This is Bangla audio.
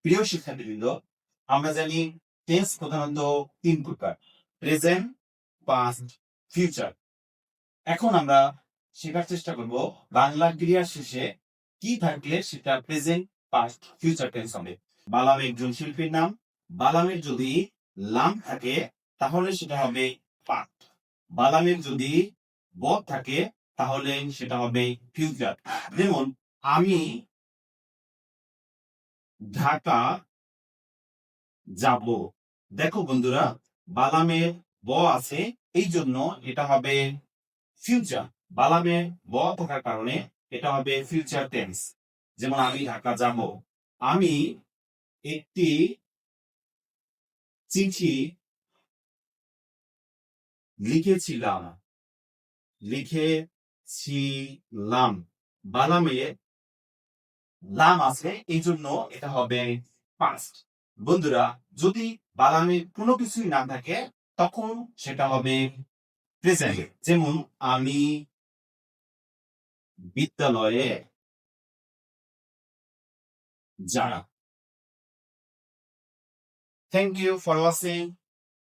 প্রিয় শিক্ষার্থীবৃন্দ, আমরা জানি টেন্স প্রধানত তিন প্রকার: প্রেজেন্ট, পাস্ট, ফিউচার। এখন আমরা শেখার চেষ্টা করব বাংলা ক্রিয়ার শেষে কি থাকলে সেটা প্রেজেন্ট, পাস্ট, ফিউচার টেন্স হবে। বালাম একজন শিল্পীর নাম। বালামের যদি লাম থাকে তাহলে সেটা হবে পাস্ট। বালামের যদি বদ থাকে তাহলে সেটা হবে ফিউচার। যেমন আমি ঢাকা যাব। দেখো বন্ধুরা, বালামের ব আছে, এই জন্য এটা হবে ফিউচার। বালামের ব থাকার কারণে এটা হবে ফিউচার টেন্স। যেমন আমি ঢাকা যাব। আমি একটি চিঠি লিখেছিলাম। লিখেছিলাম। বালামে লাম আছে, এই জন্য এটা হবে পাস্ট। বন্ধুরা, যদি বালামে কোনো কিছুই না থাকে তখন সেটা হবে প্রেজেন্ট। যেমন আমি বিদ্যালয়ে যাই। Thank you for watching.